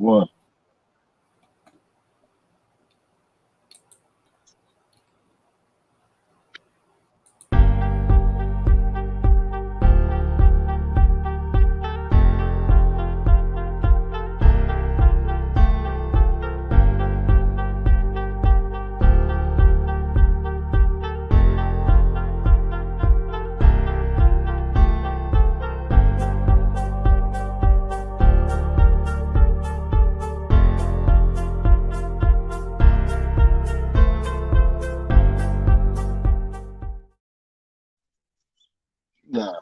One. Nah.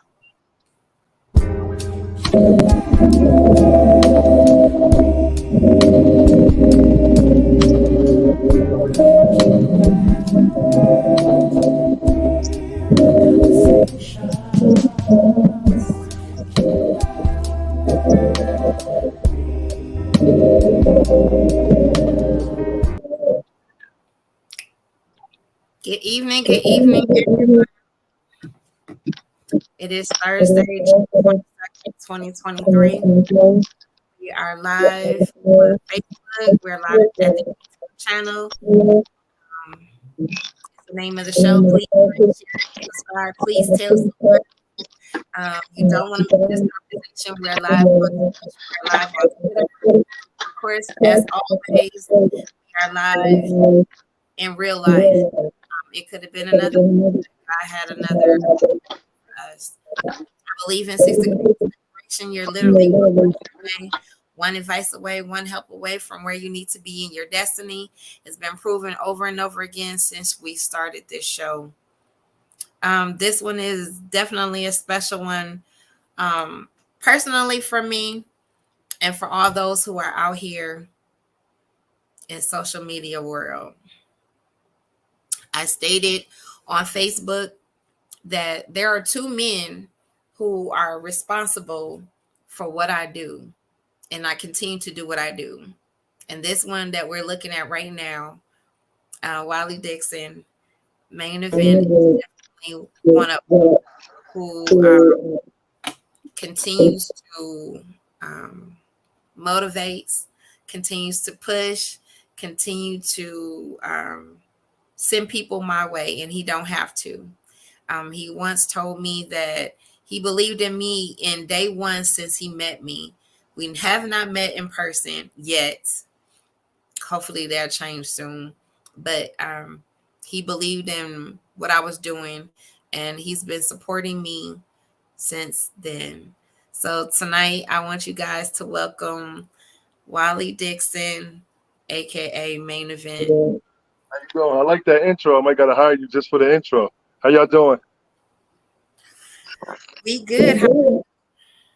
Good evening, everyone. It is Thursday, June 22nd, 2023. We are live on Facebook. We're live at the YouTube channel. It's the name of the show. Please like, share, subscribe. Please tell someone. You don't want to miss this conversation. We're live on Twitter. Of course, as always, we are live in real life. It could have been another. I had another. I believe in 6 degrees of separation. You're literally one advice away, one help away from where you need to be in your destiny. It's been proven over and over again since we started this show. This one is definitely a special one, personally for me and for all those who are out here in social media world. I stated on Facebook that there are two men who are responsible for what I do, and I continue to do what I do. And this one that we're looking at right now, Wiley Dixon, main event, is definitely one of who continues to motivates, continues to push, continue to send people my way, and he don't have to. He once told me that he believed in me in day one since he met me. We have not met in person yet. Hopefully that'll change soon. But he believed in what I was doing, and he's been supporting me since then. So tonight, I want you guys to welcome Wiley Dixon, aka Main Event. How you doing? I like that intro. I might gotta hire you just for the intro. How y'all doing? We good.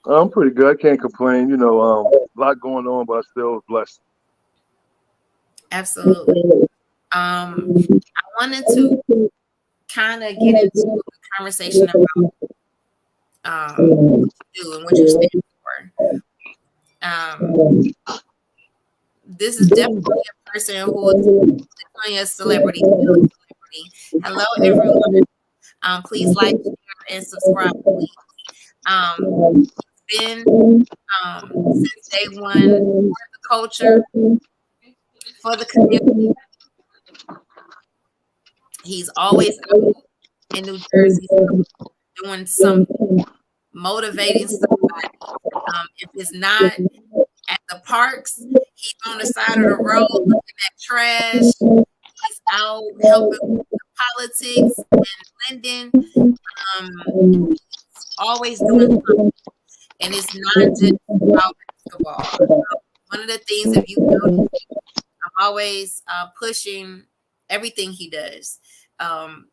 I'm pretty good. I can't complain. A lot going on, but I still blessed. Absolutely. I wanted to kind of get into a conversation about what you do and what you stand for. This is definitely a person who is definitely a celebrity. Hello, everyone. Please like, share, and subscribe, please. It's been since day one for the culture, for the community. He's always out in New Jersey doing something, motivating somebody. If it's not at the parks, he's on the side of the road looking at trash. He's out helping with the politics and lending. He's always doing something. And it's not just about basketball. One of the things, if you notice, I'm always pushing everything he does.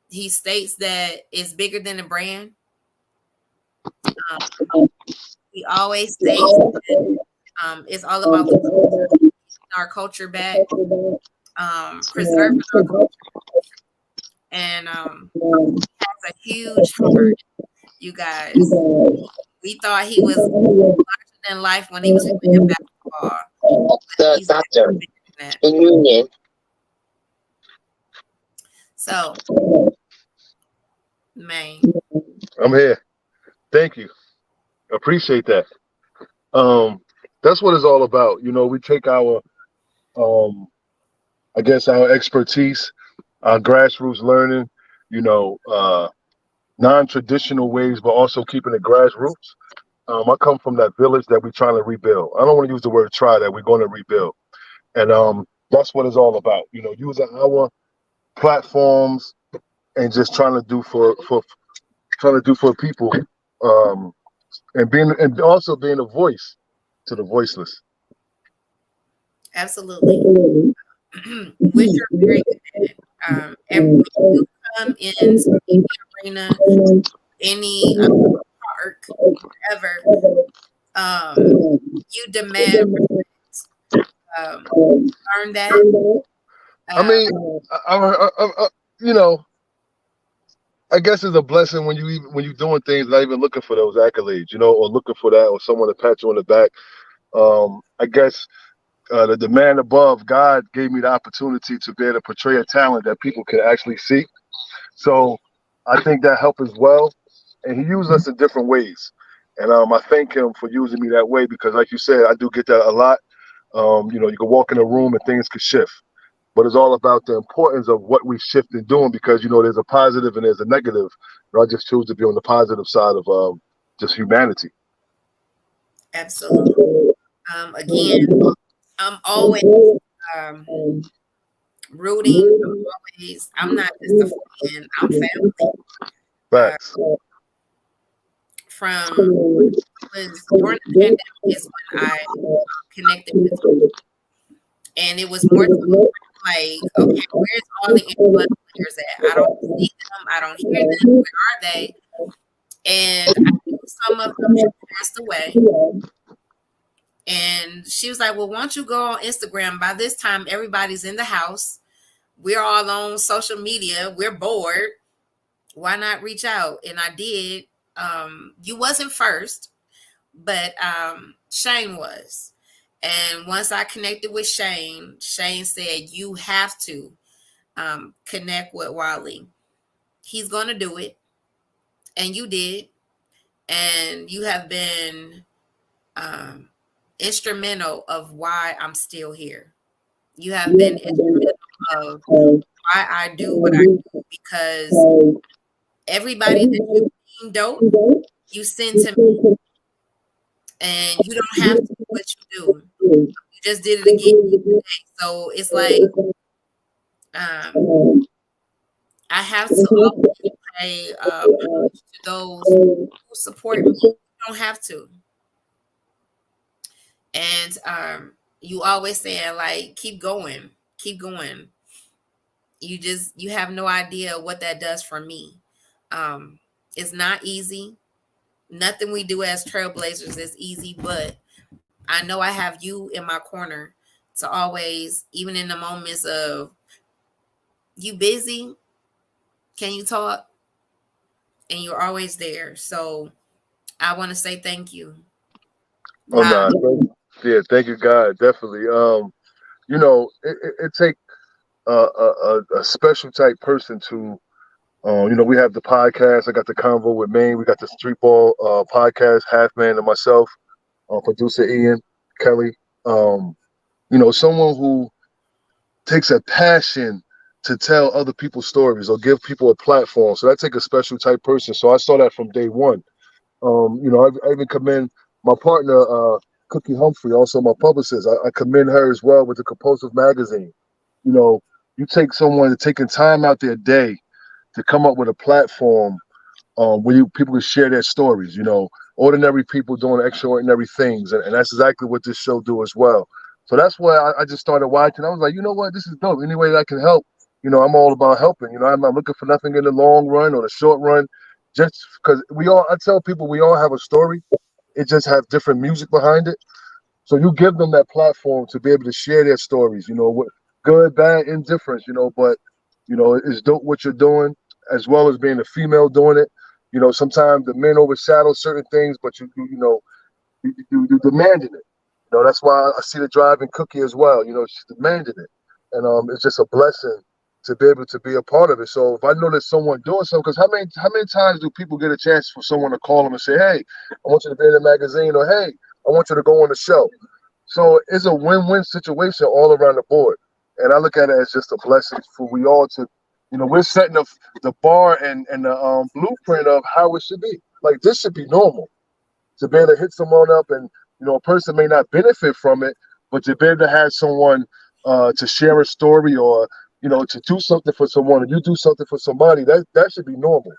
He states that it's bigger than a brand. He always states that it's all about the culture, our culture back, preserving our culture. And he has a huge heart, you guys. We thought he was larger than life when he was playing basketball. The doctor in Union. So, man. I'm here. Thank you. Appreciate that. That's what it's all about. We take our, um, I guess, our expertise, our grassroots learning, you know, uh, non-traditional ways, but also keeping it grassroots. I come from that village that we're trying to rebuild. I don't want to use the word try, that we're going to rebuild. And that's what it's all about. Using our platforms and just trying to do for people, um, and also being a voice to the voiceless. Absolutely. Which you're very good at. When you come into any arena, any park, wherever, you demand respect. Learn that. I Uh, mean, you know, I guess it's a blessing when you doing things not even looking for those accolades, or looking for that or someone to pat you on the back. I guess the demand above, God gave me the opportunity to be able to portray a talent that people could actually see. So I think that helped as well. And he used us in different ways. And I thank him for using me that way because, like you said, I do get that a lot. You can walk in a room and things could shift. But it's all about the importance of what we shift in doing because, there's a positive and there's a negative. I just choose to be on the positive side of just humanity. Absolutely. Again, I'm always um, rooting. I'm not just a friend. I'm family. Uh, Facts. from was during the pandemic is when I connected with, and it was more like, okay, where's all the influence players at? I don't see them. I don't hear them. Where are they? And I knew some of them had passed away. And she was like, well, why don't you go on Instagram? By this time, everybody's in the house. We're all on social media. We're bored. Why not reach out? And I did. You wasn't first, but Shane was. And once I connected with Shane, Shane said, you have to connect with Wally. He's going to do it. And you did. And you have been um, instrumental of why I'm still here. You have been instrumental of why I do what I do because everybody that you deem dope, you send to me, and you don't have to do what you do. You just did it again today. So it's like um, I have to always pay homage to those who support me. You don't have to, and you always saying like, keep going, keep going. You have no idea what that does for me. Um, it's not easy. Nothing we do as trailblazers is easy, but I know I have you in my corner to always, even in the moments of you busy, can you talk? And you're always there. So I want to say thank you. Oh Wow. no, yeah, thank you, God, definitely. It take a special type person to. We have the podcast. I got the convo with Maine. We got the Street Ball podcast, Half Man and myself, producer Ian Kelly. Um, someone who takes a passion to tell other people's stories or give people a platform. So that take a special type person. So I saw that from day one. I even commend my partner, Cookie Humphrey, also my publicist. I commend her as well with the Compulsive Magazine. You know, you take someone taking time out their day to come up with a platform where people can share their stories. Ordinary people doing extraordinary things, and that's exactly what this show do as well. So that's why I just started watching. I was like, you know what, this is dope. Any way that I can help, I'm all about helping. I'm not looking for nothing in the long run or the short run. Just because I tell people we all have a story. It just have different music behind it. So you give them that platform to be able to share their stories, what good, bad, indifference, but it's dope what you're doing, as well as being a female doing it. Sometimes the men overshadow certain things, but you demanding it. That's why I see the driving Cookie as well. She's demanding it, and it's just a blessing to be able to be a part of it. So if I know there's someone doing something, because how many times do people get a chance for someone to call them and say, "Hey, I want you to be in the magazine," or "Hey, I want you to go on the show." So it's a win-win situation all around the board. And I look at it as just a blessing for we all to, we're setting the bar and the blueprint of how it should be. Like this should be normal to be able to hit someone up, and a person may not benefit from it, but to be able to have someone to share a story, or to do something for someone, and you do something for somebody, that should be normal.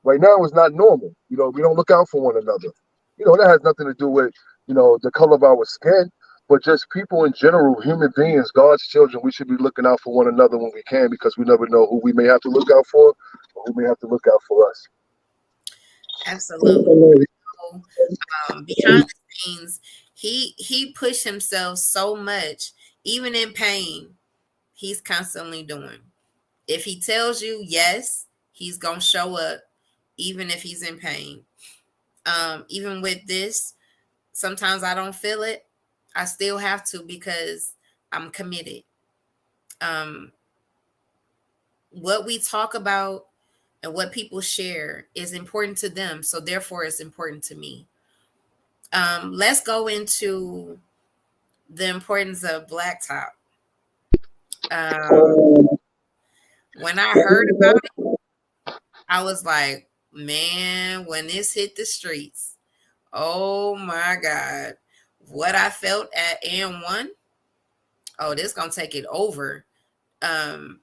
Right now, it's not normal. We don't look out for one another. That has nothing to do with the color of our skin, but just people in general, human beings, God's children. We should be looking out for one another when we can, because we never know who we may have to look out for, or who may have to look out for us. Absolutely. So, behind the scenes, he pushed himself so much, even in pain. He's constantly doing. If he tells you yes, he's gonna show up, even if he's in pain. Even with this, sometimes I don't feel it. I still have to because I'm committed. Um, what we talk about and what people share is important to them, so therefore it's important to me. Let's go into the importance of blacktop. Um, when I heard about it, I was like, man, when this hit the streets, oh my God, what I felt at N1, oh, this gonna take it over.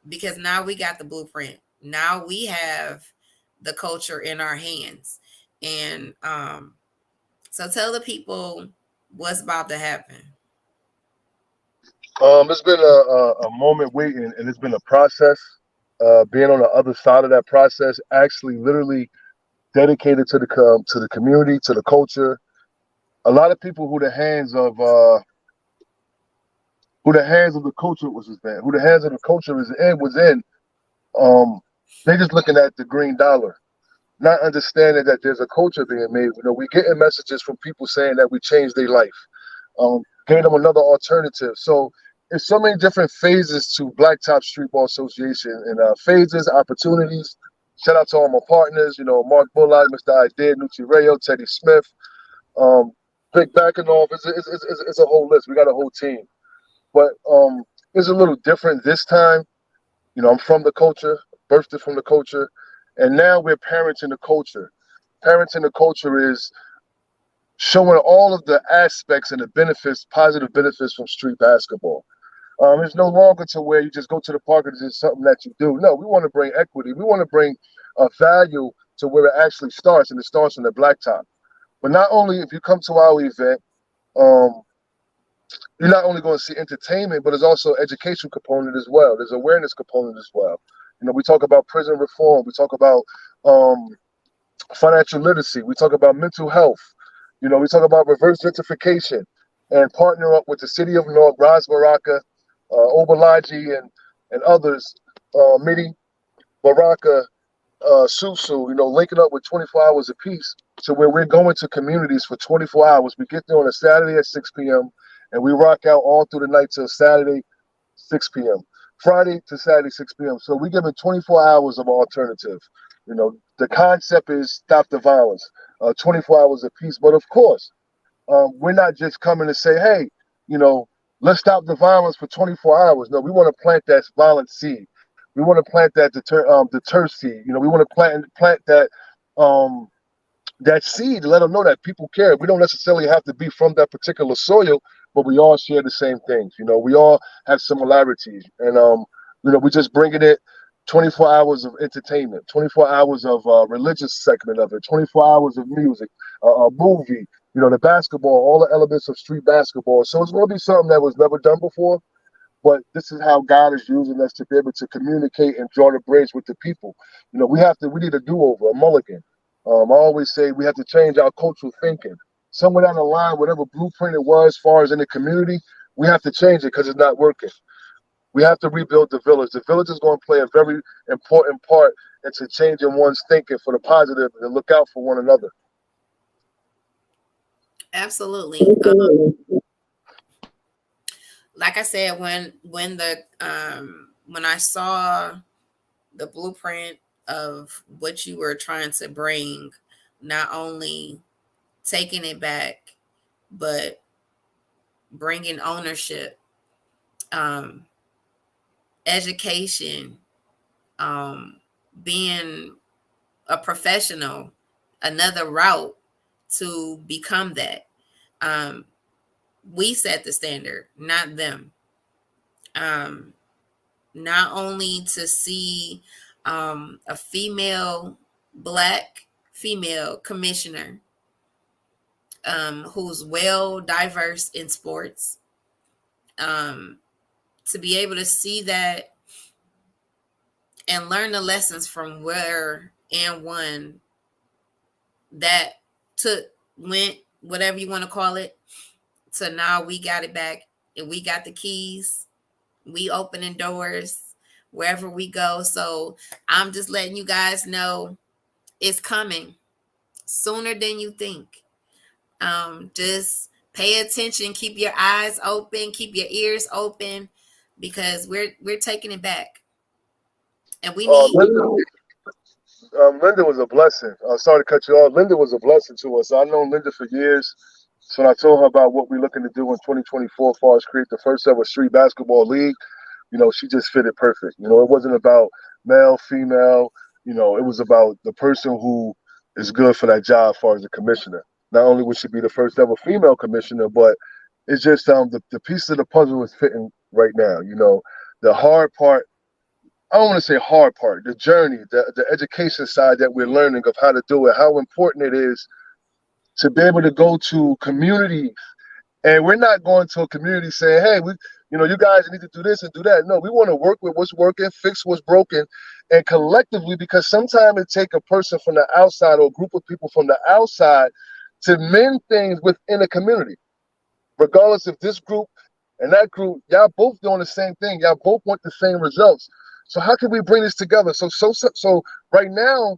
Because now we got the blueprint. Now we have the culture in our hands. And so tell the people what's about to happen. It's been a moment waiting, and it's been a process. Being on the other side of that process, actually, literally dedicated to the community, to the culture. A lot of people who the hands of the culture was his band, who the hands of the culture was in. Um, they just looking at the green dollar, not understanding that there's a culture being made. We getting messages from people saying that we changed their life, gave them another alternative. So there's so many different phases to Blacktop Streetball Association, and phases, opportunities. Shout out to all my partners, Mark Bullard, Mr. Idea, Nucci Rayo, Teddy Smith, um, Big Backing It's a whole list. We got a whole team. But it's a little different this time. I'm from the culture, birthed from the culture, and now we're parenting the culture. Parenting the culture is showing all of the aspects and the benefits, positive benefits from street basketball. It's no longer to where you just go to the park and it's just something that you do. No, we want to bring equity. We want to bring a value to where it actually starts, and it starts in the blacktop. But not only if you come to our event, um, you're not only going to see entertainment, but there's also education component as well. There's awareness component as well. We talk about prison reform. We talk about um, financial literacy. We talk about mental health. We talk about reverse gentrification, and partner up with the city of North, Ras Baraka, Obalaji, and others, Midi, Baraka, Susu, linking up with 24 hours apiece, to where we're going to communities for 24 hours. We get there on a Saturday at 6 p.m. and we rock out all through the night till Saturday, 6 p.m. Friday to Saturday, 6 p.m. So we give it 24 hours of alternative. The concept is stop the violence, 24 hours apiece. But of course, we're not just coming to say, hey, you know, let's stop the violence for 24 hours. No, we want to plant that violent seed. We want to plant that deter seed. We want to plant um, that seed to let them know that people care. We don't necessarily have to be from that particular soil, but we all share the same things. We all have similarities, and we just bringing it 24 hours of entertainment, 24 hours of religious segment of it, 24 hours of music, a movie. The basketball, all the elements of street basketball. So it's going to be something that was never done before. But this is how God is using us to be able to communicate and draw the bridge with the people. We need a do-over, a mulligan. I always say we have to change our cultural thinking. Somewhere down the line, whatever blueprint it was, as far as in the community, we have to change it because it's not working. We have to rebuild the village. The village is going to play a very important part into changing one's thinking for the positive and look out for one another. Absolutely. Like I said, when I saw the blueprint of what you were trying to bring, not only taking it back, but bringing ownership, um, education, um, being a professional, another route to become that. Um, we set the standard, not them. Um, Not only to see a black female commissioner who's well diverse in sports, um, to be able to see that and learn the lessons from where and one that took went whatever you want to call it, to now we got it back and we got the keys, we opening doors wherever we go. So I'm just letting you guys know it's coming sooner than you think. Just pay attention, keep your eyes open, keep your ears open, because we're taking it back, and we need. Linda, Linda was a blessing. Sorry to cut you off. Linda was a blessing to us. I've known Linda for years. So when I told her about what we're looking to do in 2024 as far as create the first ever street basketball league, she just fit it perfect. It wasn't about male, female. It was about the person who is good for that job as far as the commissioner. Not only would she be the first ever female commissioner, but it's just the piece of the puzzle is fitting right now. The hard part, I don't want to say hard part, the journey, the education side that we're learning of how to do it, how important it is to be able to go to communities. And we're not going to a community saying, hey, you guys need to do this and do that. No, we want to work with what's working, fix what's broken, and collectively, because sometimes it takes a person from the outside or a group of people from the outside to mend things within a community. Regardless if this group and that group, y'all both doing the same thing. Y'all both want the same results. So how can we bring this together? So right now,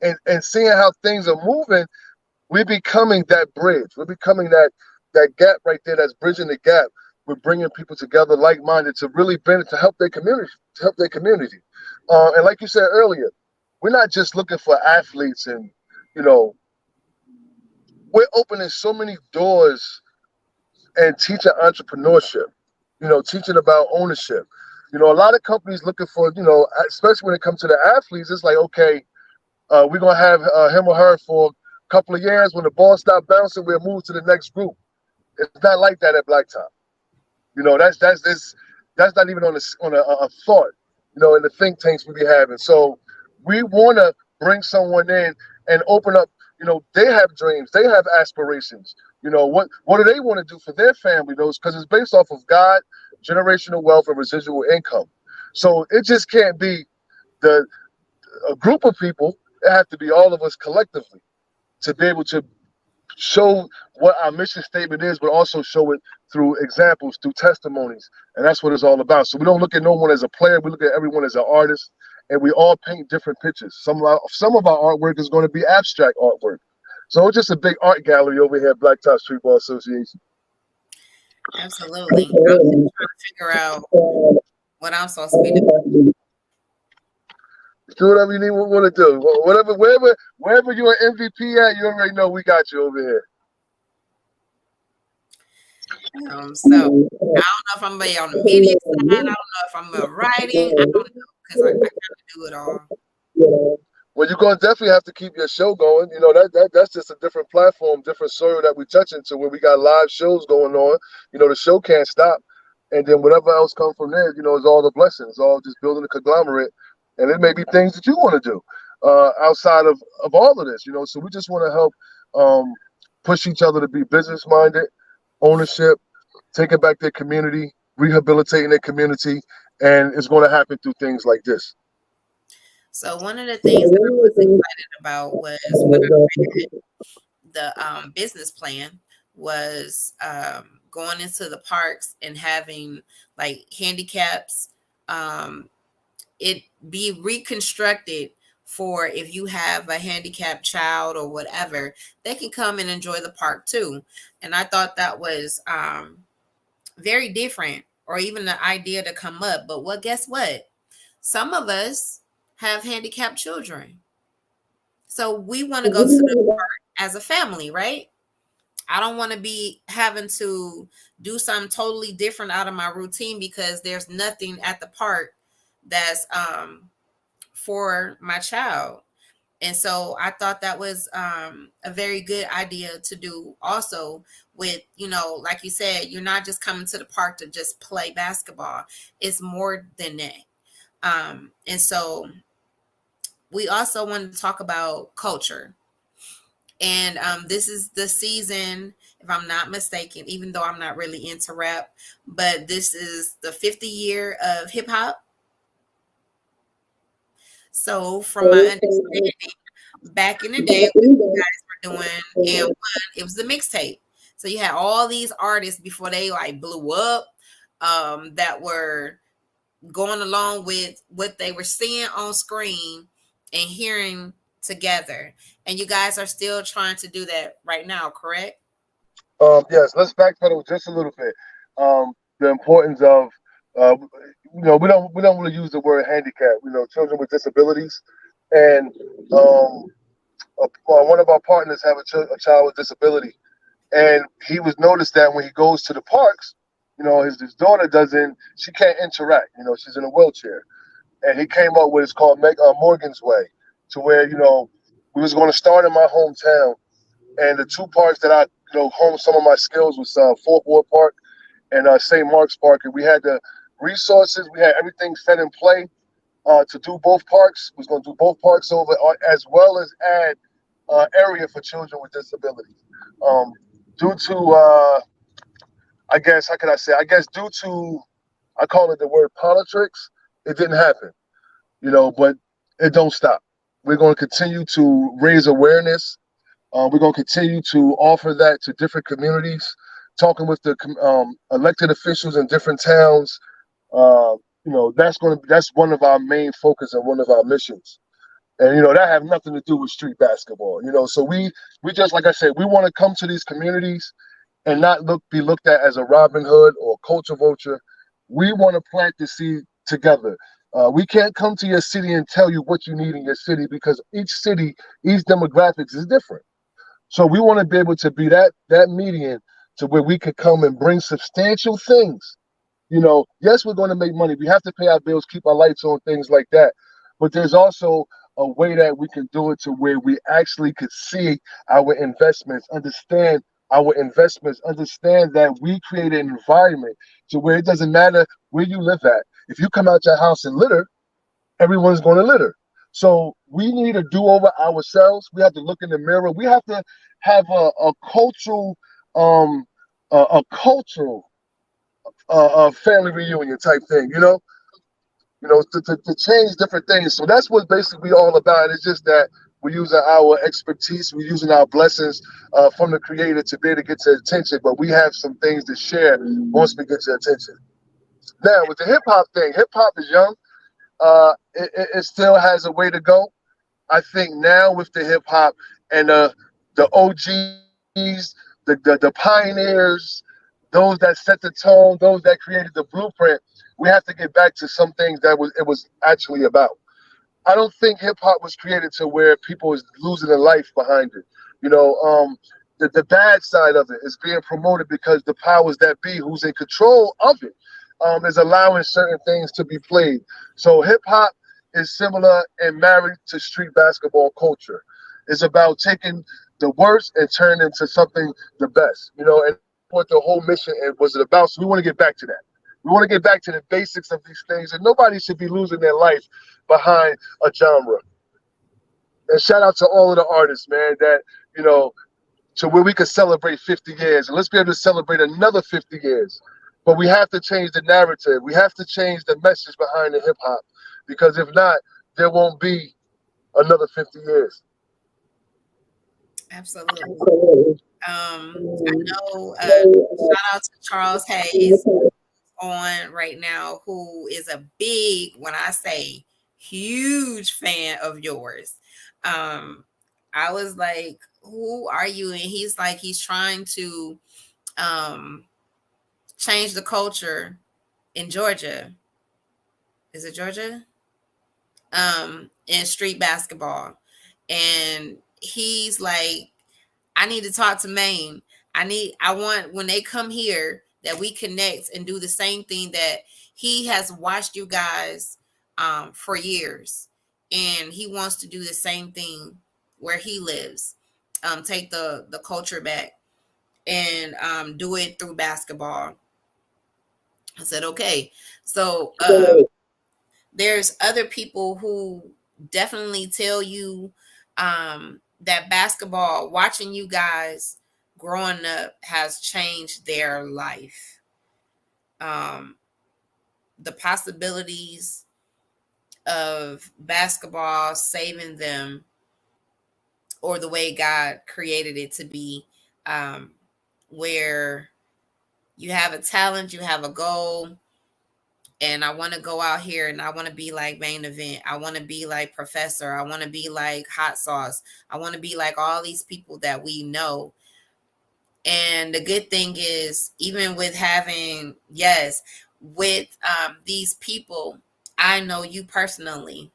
and seeing how things are moving, we're becoming that bridge. We're becoming that gap right there. That's bridging the gap. We're bringing people together, like-minded, to really benefit, to help their community, and like you said earlier, we're not just looking for athletes, and you know, we're opening so many doors and teaching entrepreneurship. Teaching about ownership. A lot of companies looking for, especially when it comes to the athletes, it's like, okay, we're gonna have him or her for a couple of years. When the ball stops bouncing, we'll move to the next group. It's not like that at Black Top. That's not even on a thought. In the think tanks we be having. So we want to bring someone in and open up. They have dreams, they have aspirations. What do they want to do for their family? Those, because it's based off of God, generational wealth, and residual income. So it just can't be the a group of people. It has to be all of us collectively to be able to show what our mission statement is, but also show it through examples, through testimonies. And that's what it's all about. So we don't look at no one as a player. We look at everyone as an artist, and we all paint different pictures. Some of our artwork is going to be abstract artwork. So it's just a big art gallery over here at Blacktop Streetball Association. Absolutely. I'm just trying to figure out what I'm supposed to be doing. Do whatever you want to do. Whatever, wherever you're an MVP at, you already know we got you over here. So I don't know if I'm gonna be on the media side. I don't know if I'm gonna writing. I don't know, because I kind of do it all. Well, you're gonna definitely have to keep your show going. That's just a different platform, different soil that we touch into, where we got live shows going on. The show can't stop, and then whatever else comes from there, is all the blessings, all just building a conglomerate. And it may be things that you want to do outside of all of this. So we just want to help push each other to be business minded, ownership, taking back their community, rehabilitating their community, and it's going to happen through things like this. So one of the things that I was excited about was when I read the business plan was going into the parks and having like handicaps, it be reconstructed for if you have a handicapped child or whatever, they can come and enjoy the park too. And I thought that was very different, or even the idea to come up. But guess what? Some of us have handicapped children. So we want to go to the park as a family, right? I don't want to be having to do something totally different out of my routine because there's nothing at the park that's for my child. And so I thought that was a very good idea to do also with, like you said, you're not just coming to the park to just play basketball. It's more than that. And so we also want to talk about culture. And this is the season, if I'm not mistaken, even though I'm not really into rap, but this is the 50 year of hip hop. So, from my understanding, back in the day when you guys were doing and one, it was the mixtape. So you had all these artists before they like blew up, that were going along with what they were seeing on screen and hearing together. And you guys are still trying to do that right now, correct? Yes, let's backpedal just a little bit. The importance of, uh, we don't really use the word handicap. Children with disabilities, and one of our partners have a child with disability, and he was noticed that when he goes to the parks, his daughter doesn't, she can't interact. She's in a wheelchair, and he came up with it's called Morgan's Way, to where we was going to start in my hometown, and the two parks that I hone some of my skills was Fort Ward Park and St. Mark's Park, and we had the resources, we had everything set in play to do both parks. We was going to do both parks over, as well as add area for children with disabilities. Um, due to, I guess, how can I say? I guess due to, I call it the word politics, it didn't happen. But it don't stop. We're going to continue to raise awareness. We're going to continue to offer that to different communities, talking with the elected officials in different towns. Uh, that's one of our main focus and one of our missions. And that have nothing to do with street basketball. So we just, like I said, we want to come to these communities and not be looked at as a Robin Hood or culture vulture. We want to plant the seed together. We can't come to your city and tell you what you need in your city, because each city, each demographics is different. So we want to be able to be that median to where we could come and bring substantial things. Yes, we're going to make money. We have to pay our bills, keep our lights on, things like that. But there's also a way that we can do it to where we actually could see our investments, understand that we create an environment to where it doesn't matter where you live at. If you come out your house and litter, everyone's going to litter. So we need to do over ourselves. We have to look in the mirror. We have to have a cultural, um, a cultural family reunion type thing. To change different things. So that's what basically all about. It's just that we're using our expertise, we're using our blessings from the Creator to be able to get your attention. But we have some things to share once we get your attention. Now, with the hip hop thing, hip hop is young. It still has a way to go. I think now with the hip hop and the OGs, the pioneers, those that set the tone, those that created the blueprint, we have to get back to some things that it was actually about. I don't think hip hop was created to where people is losing their life behind it. The bad side of it is being promoted because the powers that be, who's in control of it, is allowing certain things to be played. So hip hop is similar and married to street basketball culture. It's about taking the worst and turning into something the best. And what the whole mission was it about. So we want to get back to that. We want to get back to the basics of these things, and nobody should be losing their life behind a genre. And shout out to all of the artists, man, that, you know, to where we could celebrate 50 years. And let's be able to celebrate another 50 years. But we have to change the narrative. We have to change the message behind the hip hop. Because if not, there won't be another 50 years. Absolutely. I know, shout out to Charles Hayes on right now, who is a big, when I say huge fan of yours. Um, I was like, who are you? And he's like, he's trying to um change the culture in Georgia. Is it Georgia? In street basketball. And he's like, I need to talk to Maine. I want when they come here that we connect and do the same thing that he has watched you guys for years, and he wants to do the same thing where he lives. Take the culture back and do it through basketball. I said, okay. So there's other people who definitely tell you that basketball, watching you guys growing up, has changed their life. Um, the possibilities of basketball saving them, or the way God created it to be, um, where you have a talent, you have a goal, and I want to go out here and I want to be like Main Event. I want to be like Professor. I want to be like Hot Sauce. I want to be like all these people that we know. And the good thing is, even with having, yes, with these people, I know you personally.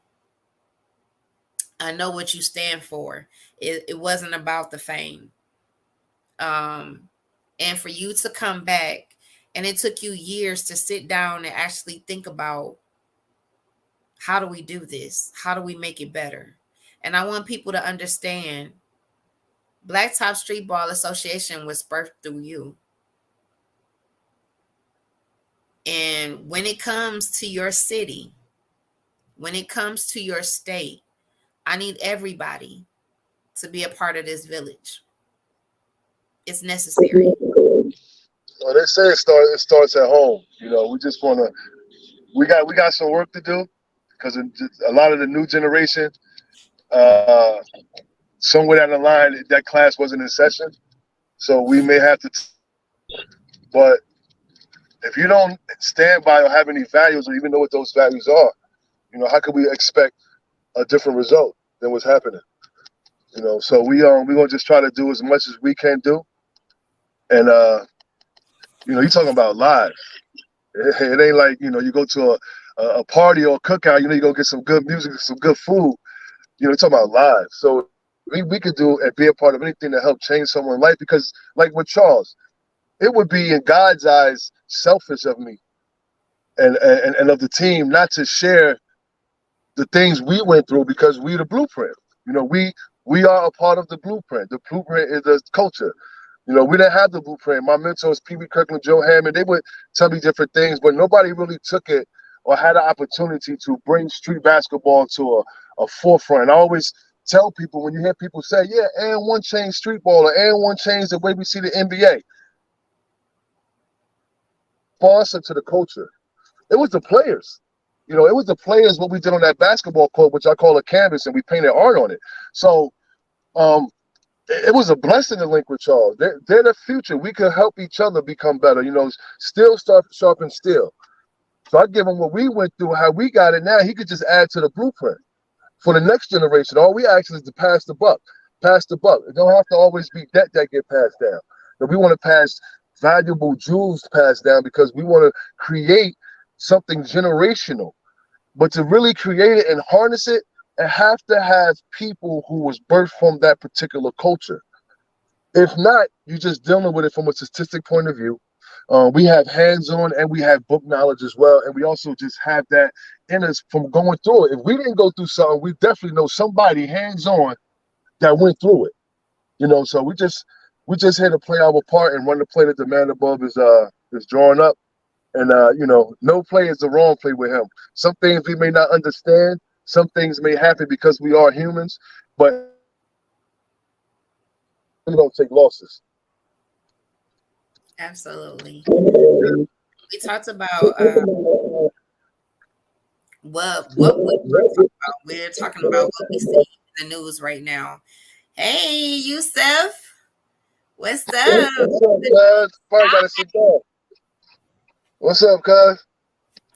I know what you stand for. It wasn't about the fame. And for you to come back, and it took you years to sit down and actually think about, how do we do this? How do we make it better? And I want people to understand, Blacktop Street Ball Association was birthed through you. And when it comes to your city, when it comes to your state, I need everybody to be a part of this village. It's necessary. Well, they say it starts at home. We just wanna we got some work to do because a lot of the new generation, uh, somewhere down the line, that class wasn't in session, so we may have to. But if you don't stand by or have any values or even know what those values are, how could we expect a different result than what's happening? So we gonna just try to do as much as we can do, and you talking about live. It ain't like you go to a party or a cookout. You go get some good music, some good food. You're talking about live. So we could do and be a part of anything to help change someone's life. Because like with Charles, it would be in God's eyes selfish of me and of the team not to share the things we went through because we the blueprint. We are a part of the blueprint. The blueprint is the culture. We didn't have the blueprint. My mentors, Pee Wee Kirkland, Joe Hammond, they would tell me different things, but nobody really took it or had the opportunity to bring street basketball to a forefront. I always tell people, when you hear people say, yeah, and one changed street ball, or and one changed the way we see the NBA, sponsor to the culture. It was the players. It was the players, what we did on that basketball court, which I call a canvas, and we painted art on it. So um, it was a blessing to link with Charles. They're the future. We could help each other become better. Steel sharpen steel. So I give him what we went through, how we got it now. He could just add to the blueprint for the next generation. All we ask is to pass the buck. Pass the buck. It don't have to always be that get passed down. But we want to pass valuable jewels passed down because we want to create something generational. But to really create it and harness it, it have to have people who was birthed from that particular culture. If not, you're just dealing with it from a statistic point of view. We have hands-on and we have book knowledge as well, and we also just have that in us from going through it. If we didn't go through something, we definitely know somebody hands-on that went through it. So we just here to play our part and run the play that the man above is drawing up. And no play is the wrong play with him. Some things we may not understand. Some things may happen because we are humans, but we don't take losses. Absolutely. We talked about what we want to talk about. We're talking about what we see in the news right now. Hey, Yusuf, what's up? What's up, cuz? Probably gotta sit down. What's up, cuz?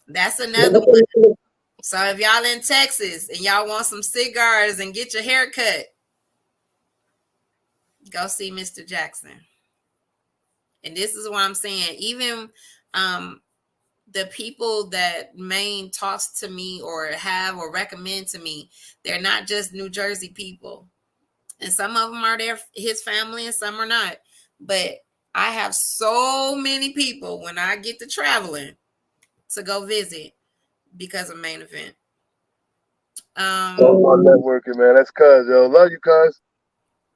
That's another one. So if y'all in Texas and y'all want some cigars and get your hair cut, go see Mr. Jackson. And this is what I'm saying. Even the people that Maine talks to me or have or recommend to me, they're not just New Jersey people. And some of them are his family and some are not. But I have so many people when I get to traveling to go visit because of Main Event. Oh, my networking, man. That's cuz, yo. Love you, cuz.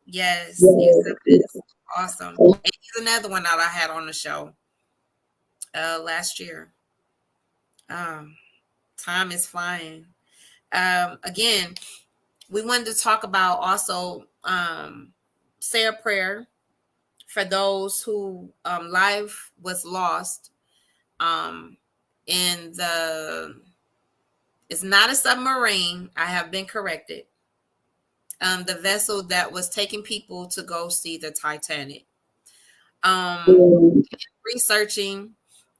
Yes, Yusuf is awesome. And he's another one that I had on the show last year. Time is flying. Again, we wanted to talk about also say a prayer for those who life was lost in the. It's not a submarine. I have been corrected. The vessel that was taking people to go see the Titanic. Researching,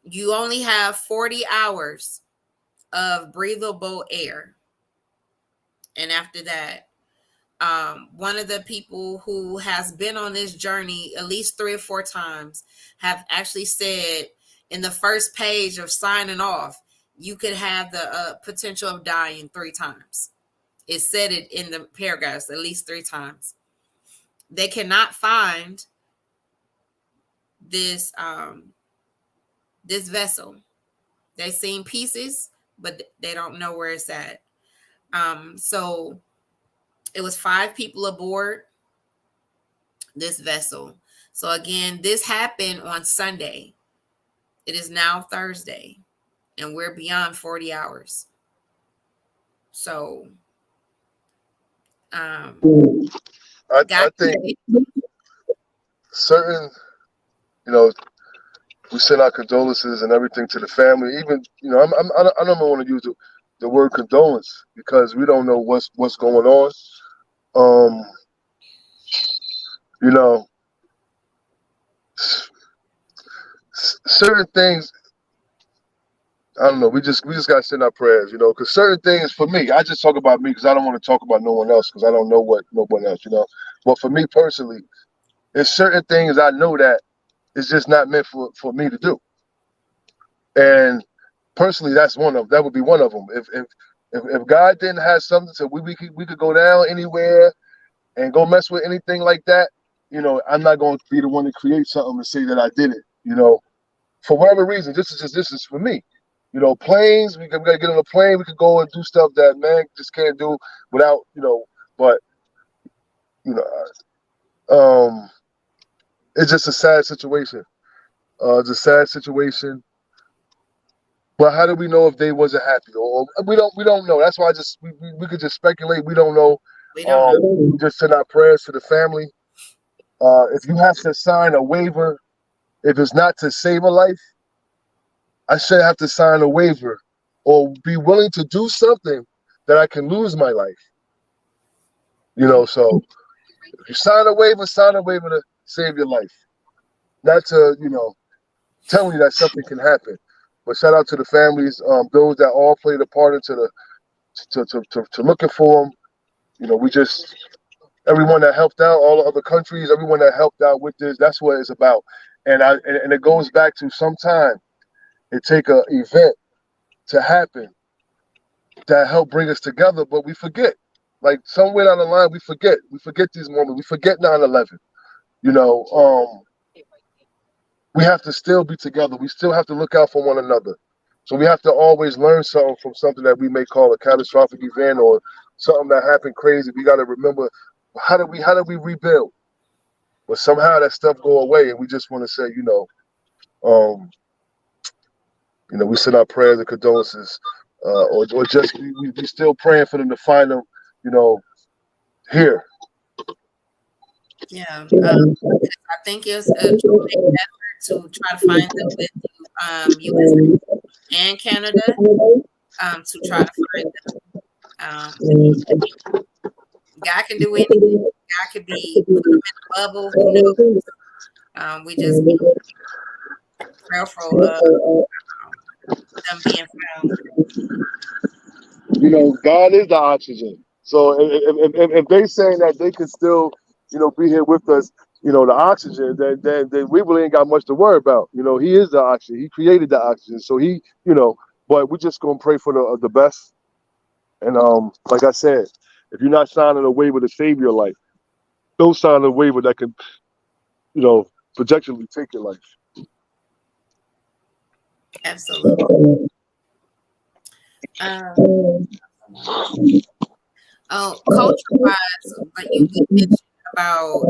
you only have 40 hours of breathable air. And after that, one of the people who has been on this journey at least 3 or 4 times have actually said in the first page of signing off, you could have the potential of dying 3 times. It said it in the paragraphs at least 3 times. They cannot find this this vessel. They've seen pieces, but they don't know where it's at. So it was 5 people aboard this vessel. So again, this happened on Sunday. It is now Thursday, and we're beyond 40 hours. So I think certain, you know, we send our condolences and everything to the family. Even, you know, I don't want to use the word condolence because we don't know what's going on. You know, certain things. I don't know. We just gotta send our prayers, you know, because certain things for me, I just talk about me because I don't want to talk about no one else because I don't know what no one else, you know. But for me personally, there's certain things I know that it's just not meant for me to do. And personally, that would be one of them. If God didn't have something so we could go down anywhere and go mess with anything like that, you know, I'm not going to be the one to create something and say that I did it. You know, for whatever reason, this is for me. You know, planes, we gotta get on a plane, we could go and do stuff that man just can't do without, you know, but you know, it's just a sad situation. It's a sad situation. But how do we know if they wasn't happy? Or we don't know. That's why we could just speculate. We don't know. we don't know. Just send our prayers to the family. If you have to sign a waiver, if it's not to save a life, I should have to sign a waiver or be willing to do something that I can lose my life. You know, so if you sign a waiver to save your life, not to, you know, tell you that something can happen. But shout out to the families, those that all played a part into the to looking for them. You know, we just everyone that helped out, all the other countries, everyone that helped out with this. That's what it's about. And it goes back to sometime it take a event to happen that help bring us together, but we forget. Like somewhere down the line, we forget. We forget these moments. We forget 9/11. You know, we have to still be together. We still have to look out for one another. So we have to always learn something from something that we may call a catastrophic event or something that happened crazy. We got to remember how do we rebuild? But somehow that stuff go away, and we just want to say, we send our prayers and condolences, or just we still praying for them to find them, you know, here. Yeah, I think it's a joint effort to try to find them with USA and Canada to try to find them. God can do anything. God could be put them in a bubble. Who knows? We just be prayerful of them being found. You know, God is the oxygen. So if they saying that they can still, you know, be here with us, you know, the oxygen, then we really ain't got much to worry about. You know, He is the oxygen. He created the oxygen. So He, you know, but we're just gonna pray for the best. And like I said, if you're not signing a waiver to save your life, don't sign a waiver that can, you know, projectually take your life. Absolutely. Um, oh, culture wise, like you mentioned about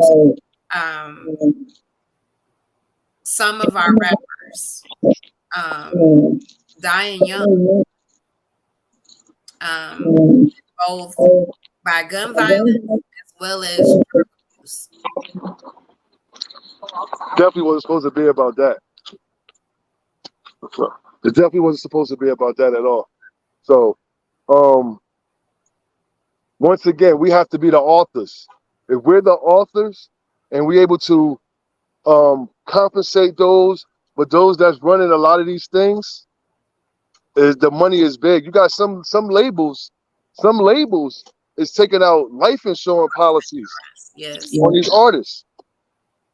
um, some of our rappers dying young, um, both by gun violence as well as drug abuse. Definitely wasn't supposed to be about that. It definitely wasn't supposed to be about that at all. So, um, once again, we have to be the authors. If we're the authors and we're able to compensate those, but those that's running a lot of these things, is the money is big. You got some labels is taking out life insurance policies Yes. on these artists.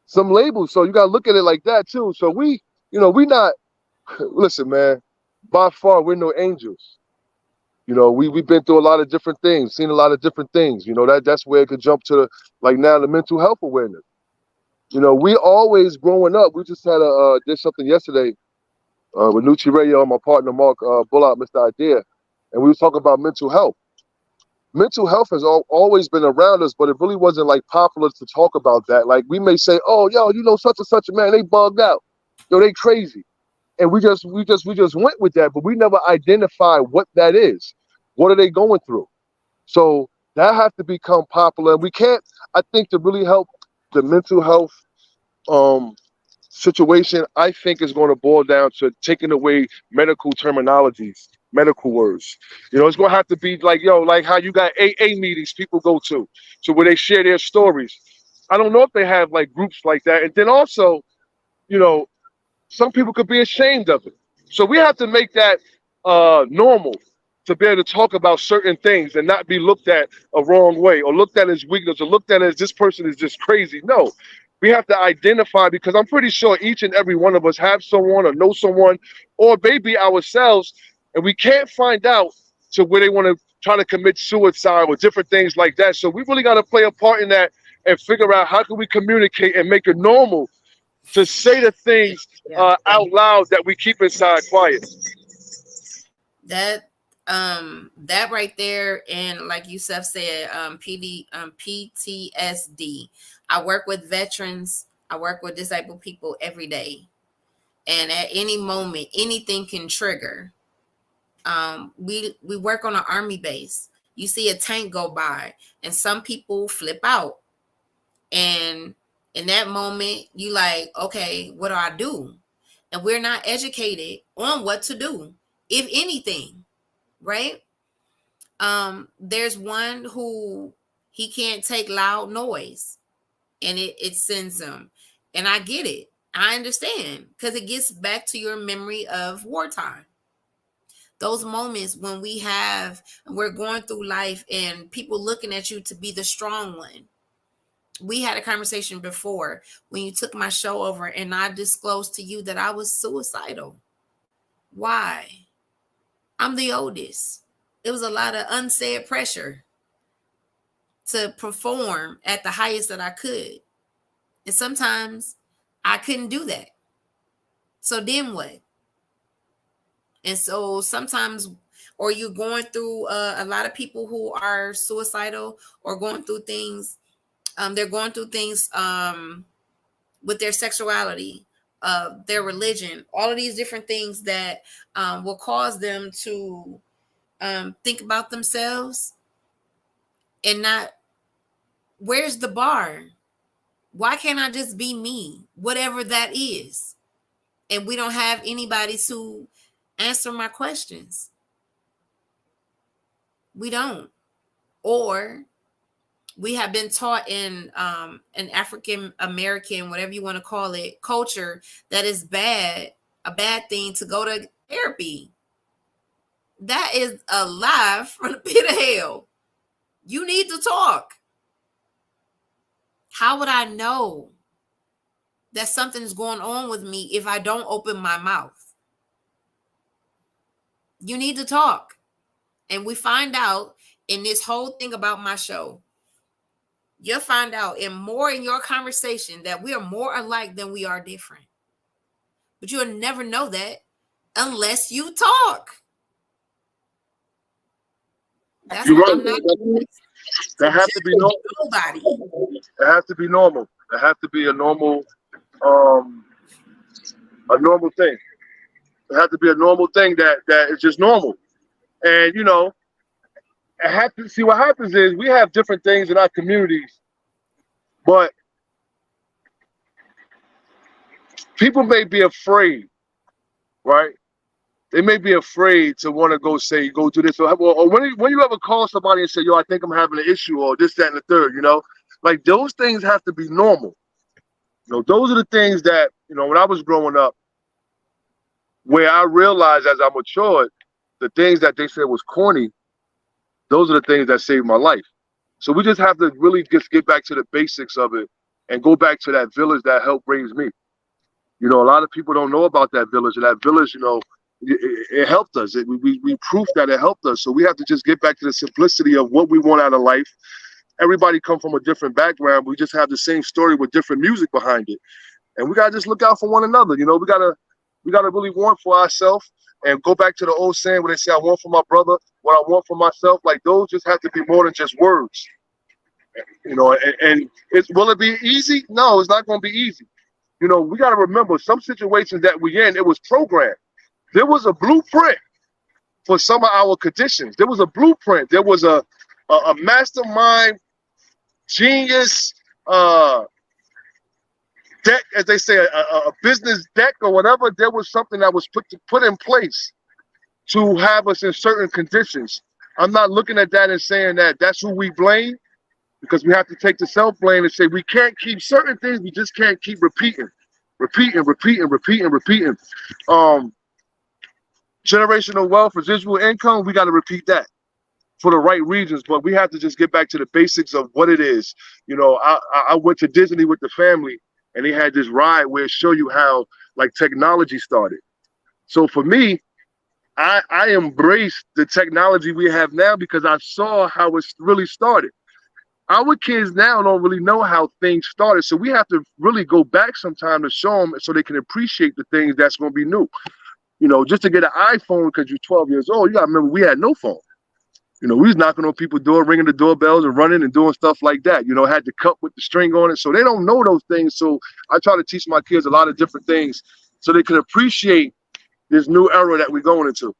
Some labels, so you got to look at it like that too. So we not listen, man. By far, we're no angels. We've been through a lot of different things, seen a lot of different things. That's where it could jump to like now the mental health awareness. We always growing up. We just had did something yesterday with Nucci Radio and my partner Mark Bullock, Mr. Idea, and we was talking about mental health. Mental health has always been around us, but it really wasn't like popular to talk about that. Like we may say, "Oh, yo, such and such a man, they bugged out, yo, they crazy," and we just went with that, but we never identified what that is. What are they going through? So that has to become popular. We can't. I think to really help the mental health um, situation, I think is going to boil down to taking away medical terminologies, medical words. It's going to have to be like, like how you got AA meetings people go to where they share their stories. I don't know if they have like groups like that. And then also, you know, some people could be ashamed of it. So we have to make that normal to be able to talk about certain things and not be looked at a wrong way or looked at as weakness or looked at as this person is just crazy. No, we have to identify because I'm pretty sure each and every one of us have someone or know someone or maybe ourselves, and we can't find out to where they want to try to commit suicide or different things like that. So we really got to play a part in that and figure out how can we communicate and make it normal to say the things Yeah. out loud that we keep inside quiet. That right there, and like Yusuf said, PTSD. I work with veterans. I work with disabled people every day, and at any moment, anything can trigger. We work on an army base. You see a tank go by, and some people flip out, and in that moment, you like, okay, what do I do? And we're not educated on what to do, if anything, right? There's one who he can't take loud noise, and it sends him. And I get it. I understand because it gets back to your memory of wartime. Those moments when we're going through life and people looking at you to be the strong one. We had a conversation before when you took my show over and I disclosed to you that I was suicidal. Why? I'm the oldest. It was a lot of unsaid pressure to perform at the highest that I could. And sometimes I couldn't do that. So then what? And so sometimes, or you're going through a lot of people who are suicidal or going through things, they're going through things with their sexuality, their religion, all of these different things that will cause them to think about themselves and not, where's the bar? Why can't I just be me, whatever that is? And we don't have anybody to answer my questions. We don't. Or we have been taught in an African American, whatever you want to call it, culture that is bad, a bad thing to go to therapy. That is a lie from the pit of hell. You need to talk. How would I know that something's going on with me if I don't open my mouth? You need to talk. And we find out in this whole thing about my show, You'll find out in your conversation that we are more alike than we are different. But you'll never know that unless you talk. That's You're why right. I'm not That to has to be judge normal. nobody. It has to be normal. It has to be um, a normal thing. It has to be a normal thing that is just normal. And it has to see what happens is we have different things in our communities, but people may be afraid, right? They may be afraid to want to go do this, or when you ever call somebody and say, "Yo, I think I'm having an issue," or this, that, and the third, like those things have to be normal. Those are the things that when I was growing up, where I realized as I matured, the things that they said was corny, those are the things that saved my life. So we just have to really just get back to the basics of it and go back to that village that helped raise me. A lot of people don't know about that village, and that village, it helped us. We proof that it helped us. So we have to just get back to the simplicity of what we want out of life. Everybody come from a different background. We just have the same story with different music behind it, and we gotta just look out for one another. We gotta really want for ourselves and go back to the old saying where they say, "I want for my brother what I want for myself." Like those just have to be more than just words. And will it be easy? No, it's not going to be easy. We got to remember some situations that we in, it was programmed. There was a blueprint for some of our conditions. There was a blueprint. There was a mastermind, genius, deck, as they say, a business deck or whatever. There was something that was put in place to have us in certain conditions. I'm not looking at that and saying that that's who we blame, because we have to take the self-blame and say we can't keep certain things. We just can't keep repeating. Um, Generational wealth, residual income, we got to repeat that for the right reasons. But we have to just get back to the basics of what it is. I went to Disney with the family, and they had this ride where it show you how like technology started. So for me, I embraced the technology we have now because I saw how it really started. Our kids now don't really know how things started. So we have to really go back sometime to show them so they can appreciate the things that's going to be new. Just to get an iPhone because you're 12 years old, you got to remember we had no phone. We was knocking on people's door, ringing the doorbells and running and doing stuff like that. Had the cup with the string on it. So they don't know those things. So I try to teach my kids a lot of different things so they can appreciate this new era that we're going into.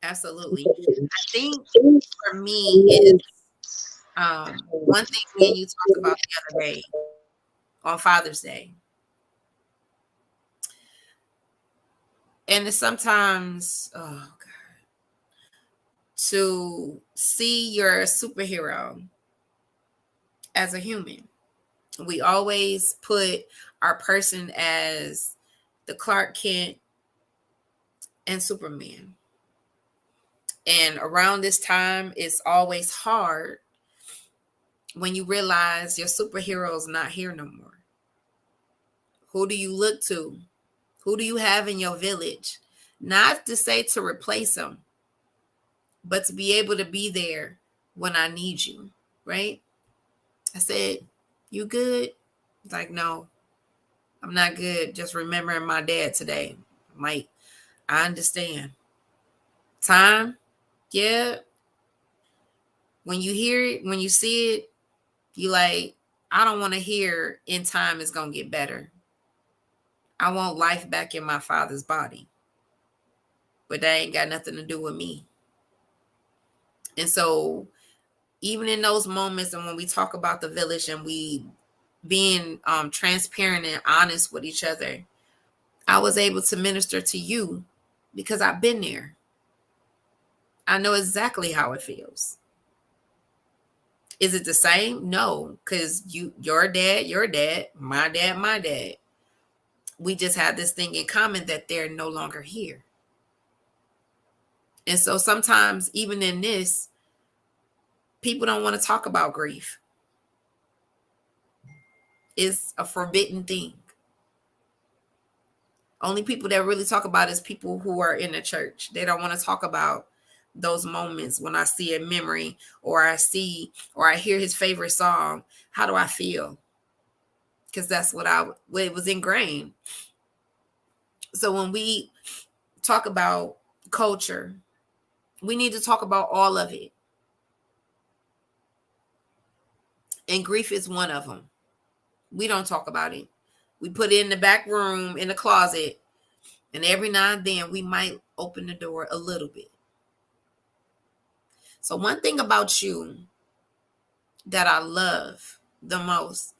Absolutely. I think for me is one thing me and you talked about the other day on Father's Day. And it's sometimes, oh God, to see your superhero as a human. We always put our person as the Clark Kent and Superman. And around this time, it's always hard when you realize your superhero is not here no more. Who do you look to? Who do you have in your village? Not to say to replace them, but to be able to be there when I need you, right? I said, "You good?" Like, "No, I'm not good. Just remembering my dad today." I'm like, "I understand." Time, yeah. When you hear it, when you see it, you like, I don't want to hear in time it's going to get better. I want life back in my father's body. But that ain't got nothing to do with me. And so even in those moments, and when we talk about the village and we being transparent and honest with each other, I was able to minister to you because I've been there. I know exactly how it feels. Is it the same? No, because your dad, my dad, my dad. We just have this thing in common that they're no longer here. And so sometimes, even in this, people don't want to talk about grief. It's a forbidden thing. Only people that really talk about it is people who are in the church. They don't want to talk about those moments when I see a memory or I hear his favorite song, how do I feel? Because that's what it was ingrained. So when we talk about culture, we need to talk about all of it. And grief is one of them. We don't talk about it. We put it in the back room, in the closet, and every now and then we might open the door a little bit. So one thing about you that I love the most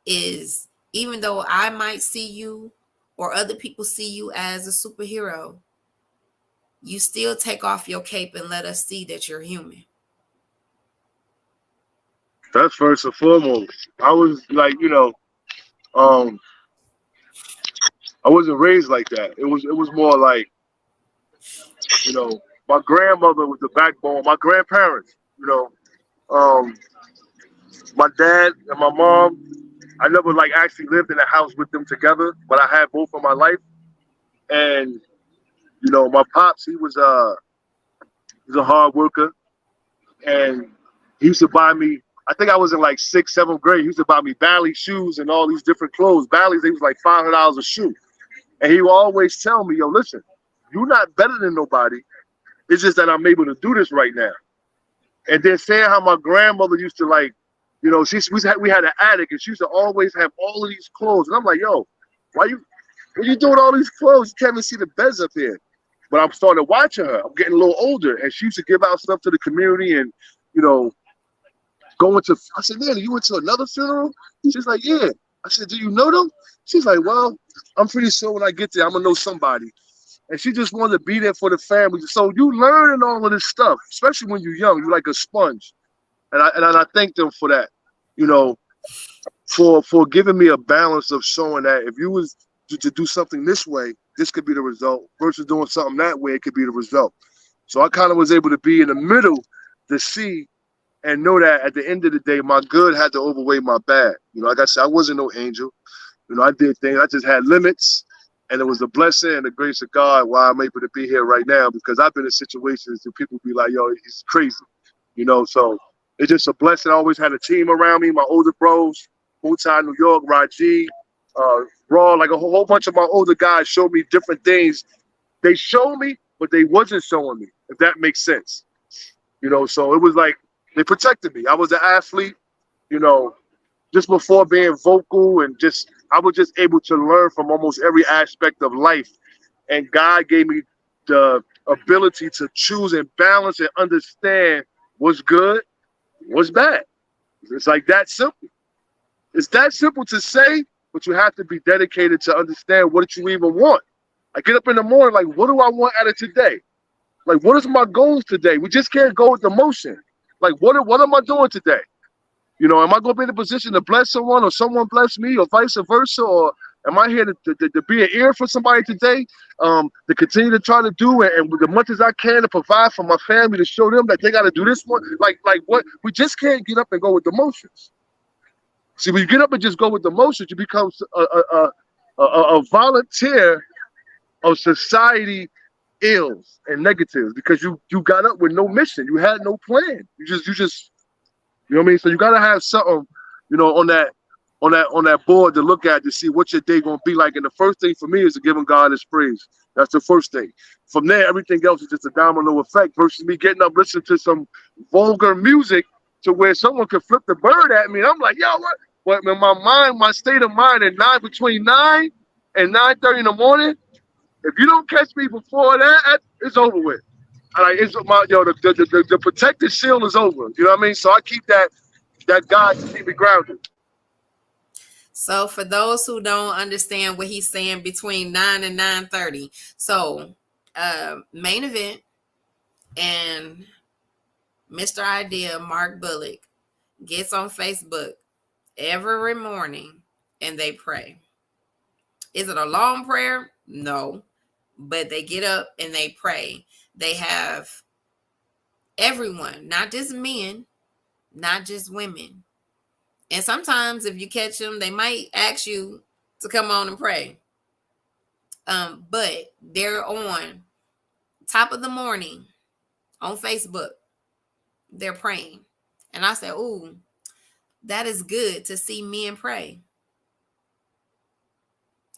is, even though I might see you or other people see you as a superhero, you still take off your cape and let us see that you're human. That's first and foremost. I was like, um, I wasn't raised like that. It was more like, my grandmother was the backbone. My grandparents, um, my dad and my mom. I never like actually lived in a house with them together, but I had both of my life. And my pops, he's a hard worker, and he used to buy me. I think I was in like sixth, seventh grade. He used to buy me Bally shoes and all these different clothes. Bally's, they was like $500 a shoe, and he would always tell me, "Yo, listen, you're not better than nobody. It's just that I'm able to do this right now." And then saying how my grandmother used to like, we had an attic, and she used to always have all of these clothes, and I'm like, "Yo, what you doing all these clothes? You can't even see the beds up here." But I'm starting watching her. I'm getting a little older, and she used to give out stuff to the community, and you know, going to. I said, "Man, you went to another funeral?" She's like, "Yeah." I said, "Do you know them?" She's like, "Well, I'm pretty sure when I get there, I'm gonna know somebody." And she just wanted to be there for the family. So you learn all of this stuff, especially when you're young. You're like a sponge, and I thank them for that. You know, for giving me a balance of showing that if you was to do something this way, this could be the result, versus doing something that way, it could be the result. So I kind of was able to be in the middle to see and know that at the end of the day, my good had to overweigh my bad. Like I said, I wasn't no angel. I did things. I just had limits, and it was a blessing and the grace of God why I'm able to be here right now, because I've been in situations that people be like, "Yo, he's crazy," So it's just a blessing. I always had a team around me, my older bros, Mutai, New York, Raji, Raw, like a whole bunch of my older guys showed me different things. They showed me, but they wasn't showing me, if that makes sense. So it was like they protected me. I was an athlete, you know, just before being vocal, and just I was just able to learn from almost every aspect of life. And God gave me the ability to choose and balance and understand what's good, what's bad. It's like that simple. It's that simple to say, but you have to be dedicated to understand what you even want. I get up in the morning, like, what do I want out of today? Like, what is my goals today? We just can't go with the motion. Like, what am I doing today? Am I going to be in a position to bless someone, or someone bless me, or vice versa? Or am I here to be an ear for somebody today? To continue to try to do it, and with as much as I can to provide for my family, to show them that they got to do this one. Like what? We just can't get up and go with the motions. See, when you get up and just go with the motions, you become a volunteer of society ills and negatives, because you got up with no mission. You had no plan. You just you know what I mean? So you gotta have something, on that board to look at to see what your day gonna be like. And the first thing for me is to giving God his praise. That's the first thing. From there, everything else is just a domino effect, versus me getting up listening to some vulgar music to where someone could flip the bird at me. And I'm like, yo, what? But in my state of mind at between 9 and 9:30 in the morning, if you don't catch me before that, it's over with. It's the protected shield is over. You know what I mean? So I keep that God to keep me grounded. So for those who don't understand what he's saying, between 9 and 9:30. So main event and Mr. Idea, Mark Bullock, gets on Facebook every morning and they pray. Is it a long prayer? No. But they get up and they pray. They have everyone, not just men, not just women. And sometimes if you catch them, they might ask you to come on and pray. But they're on top of the morning on Facebook. They're praying. And I said, ooh, that is good to see men pray.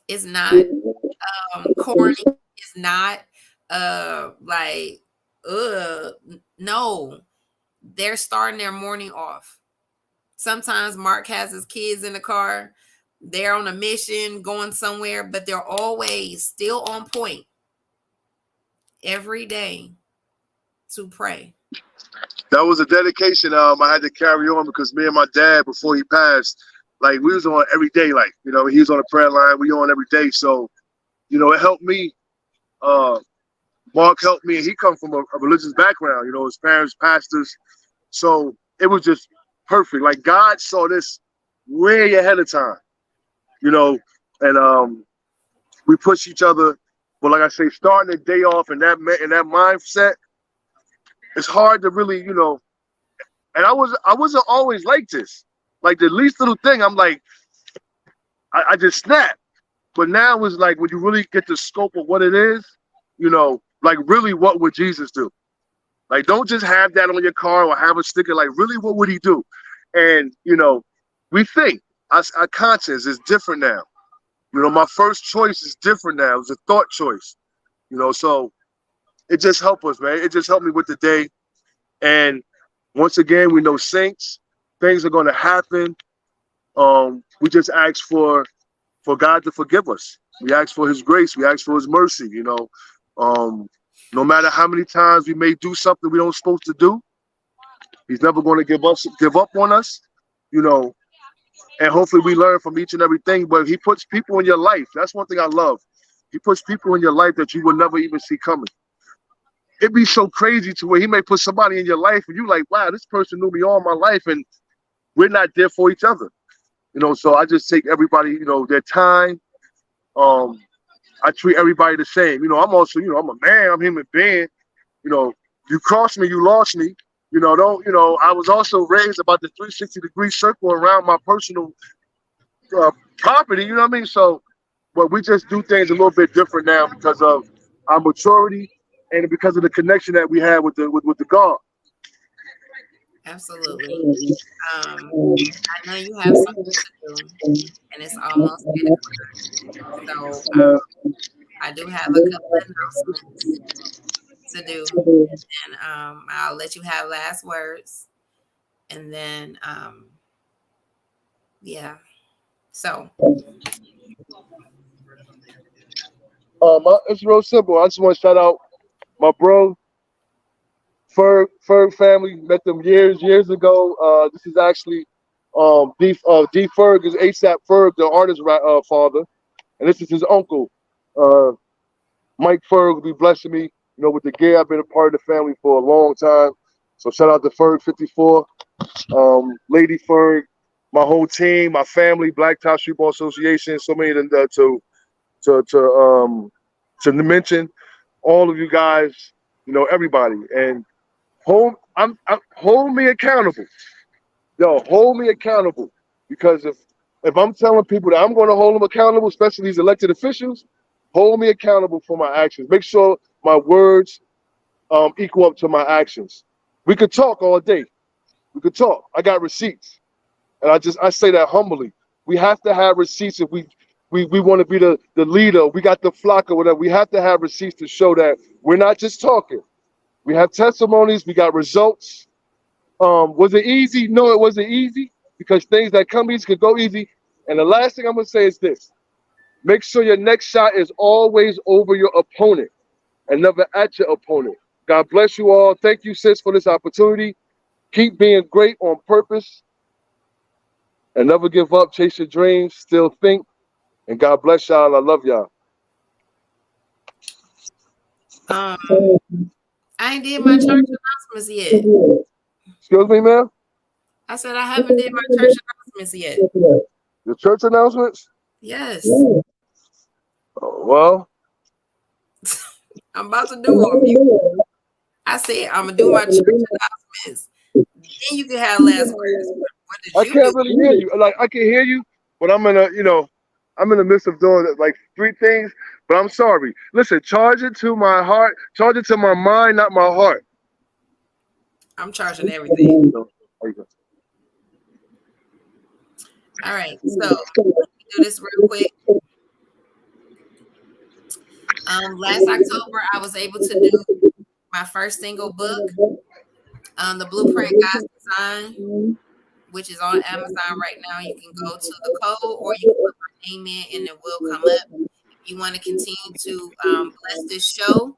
It's not corny. It's not like no. They're starting their morning off. Sometimes Mark has his kids in the car. They're on a mission, going somewhere, but they're always still on point every day to pray. That was a dedication I had to carry on because me and my dad, before he passed, like we was on every day. Like, you know, he was on the prayer line, we on every day. So, you know, it helped me. Mark helped me, and he come from a religious background. You know, his parents pastors. So it was just perfect. Like God saw this way ahead of time. You know, and we push each other. But like I say, starting the day off in that mindset, it's hard to really, you know. And I wasn't always like this. Like the least little thing, I'm like, I just snap. But now it's like when you really get the scope of what it is, you know, like really what would Jesus do? Like don't just have that on your car or have a sticker. Like really, what would he do? And you know, we think our conscience is different now. You know, my first choice is different now. It's a thought choice. You know, so it just helped us, man. It just helped me with the day. And once again, we know saints, things are going to happen. We just ask for God to forgive us. We ask for his grace. We ask for his mercy, you know. No matter how many times we may do something we don't supposed to do, he's never going to give up on us, you know. And hopefully we learn from each and everything. But he puts people in your life. That's one thing I love. He puts people in your life that you will never even see coming. It'd be so crazy to where he may put somebody in your life and you like, wow, this person knew me all my life and we're not there for each other. You know, so I just take everybody, you know, their time. I treat everybody the same. You know, I'm also, you know, I'm a man, I'm a human being. You know, you crossed me, you lost me. You know, I was also raised about the 360-degree circle around my personal property, you know what I mean? So, but we just do things a little bit different now because of our maturity and because of the connection that we have with the God. Absolutely. I know you have something to do, and it's almost 8 o'clock. So I do have a couple of announcements to do, and I'll let you have last words, and then yeah. So It's real simple. I just want to shout out my bro, Ferg family. Met them years ago. This is actually D Ferg is ASAP Ferg, the artist father, and this is his uncle. Uh, Mike Ferg will be blessing me, you know, with the gear. I've been a part of the family for a long time. So shout out to Ferg 54, Lady Ferg, my whole team, my family, Black Top Streetball Association, so many to mention, all of you guys, you know, everybody, and hold me accountable. Yo, hold me accountable because if I'm telling people that I'm going to hold them accountable, especially these elected officials, hold me accountable for my actions. Make sure my words equal up to my actions. We could talk all day. We could talk. I got receipts, and I say that humbly. We have to have receipts if we want to be the leader. We got the flock or whatever. We have to have receipts to show that we're not just talking. We have testimonies. We got results. Was it easy? No, it wasn't easy because things that come easy could go easy. And the last thing I'm gonna say is this: make sure your next shot is always over your opponent and never at your opponent. God bless you all. Thank you, sis, for this opportunity. Keep being great on purpose and never give up. Chase your dreams. Still think. And God bless y'all. I love y'all. I ain't did my church announcements yet. Excuse me, ma'am? I said I haven't did my church announcements yet. Your church announcements? Yes. Oh, well. I'm about to do them. I said I'm gonna do my church announcements. Then you can have last words. What did I you can't do? really hear you. Like I can hear you, but I'm in the midst of doing like three things. But I'm sorry. Listen, charge it to my heart, charge it to my mind, not my heart. I'm charging everything. All right, so let me do this real quick. Last October, I was able to do my first single book, The Blueprint God's Design, which is on Amazon right now. You can go to the code, or you can put my name in, and it will come up. If you want to continue to bless this show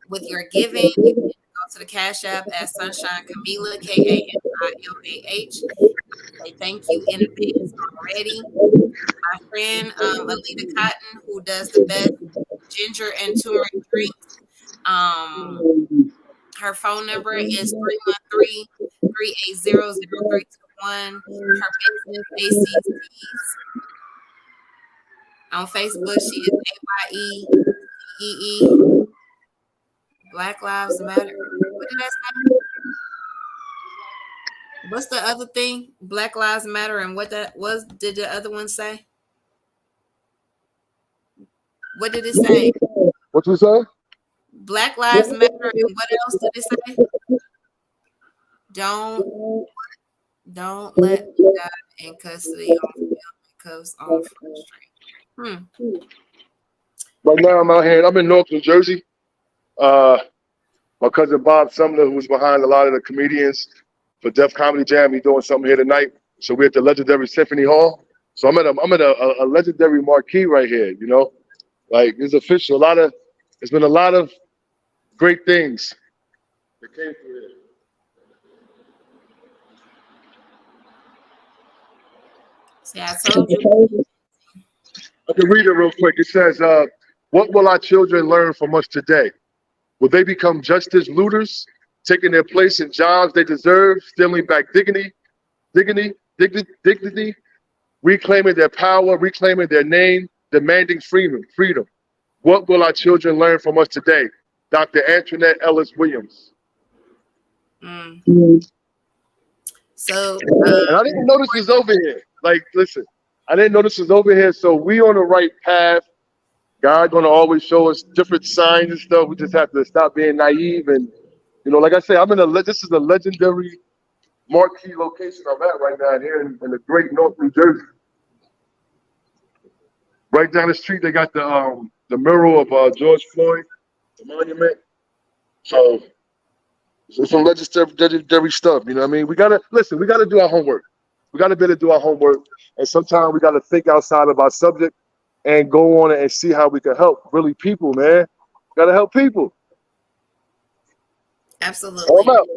with your giving, you can go to the Cash App at Sunshine Camila, KAMILAH. Say thank you in advance already. My friend Alita Cotton, who does the best ginger and turmeric drinks. Her phone number is 313-380-0321. Her business, ACC's. On Facebook, she is AYEEE. Black Lives Matter. What did I say? What's the other thing? Black Lives Matter, and what that was? Did the other one say? What did it say? What you say? Black Lives Matter, and what else did it say? Don't let me die in custody on because on Front Street. Right now, I'm out here. I'm in North New Jersey. My cousin Bob Sumner, who's behind a lot of the comedians for Def Comedy Jam, he's doing something here tonight. So we're at the legendary Symphony Hall. So I'm at a legendary marquee right here. You know, like it's official. There's been a lot of great things that came through here. See, I told you. I can read it real quick. It says, "What will our children learn from us today? Will they become justice looters, taking their place in jobs they deserve, stealing back dignity, reclaiming their power, reclaiming their name, demanding freedom? What will our children learn from us today?" Dr. Antoinette Ellis Williams. So, and I didn't know this was over here. Like, listen, I didn't know this was over here. So we on the right path. God gonna always show us different signs and stuff. We just have to stop being naive. And like I say, this is a legendary marquee location I'm at right now here in the great North New Jersey. Right down the street, they got the mural of George Floyd, the monument. So it's some legendary stuff. You know what I mean? We gotta do our homework. We gotta be able to do our homework, and sometimes we gotta think outside of our subject and go on it and see how we can help really people, man. Gotta help people. Absolutely. I'm out.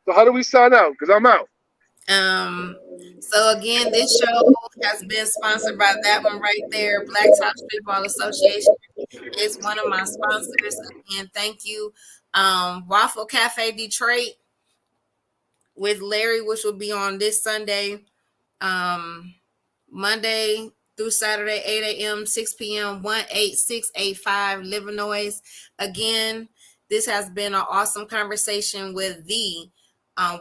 So how do we sign out? Because I'm out. So again, this show has been sponsored by that one right there. Black Top Streetball Association is one of my sponsors. Again, thank you. Waffle Cafe Detroit with Larry, which will be on this Sunday, Monday through Saturday, 8 a.m., 6 p.m., 18685 Livernois. Again, this has been an awesome conversation with the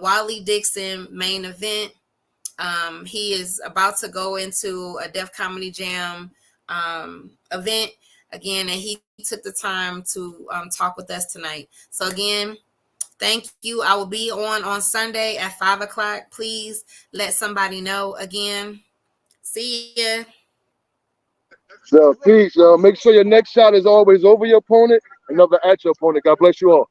Wally Dixon main event. He is about to go into a Def Comedy Jam event again, and he took the time to talk with us tonight. So again, thank you. I will be on Sunday at 5 o'clock. Please let somebody know. Again, see ya. So peace. Make sure your next shot is always over your opponent and never at your opponent. God bless you all.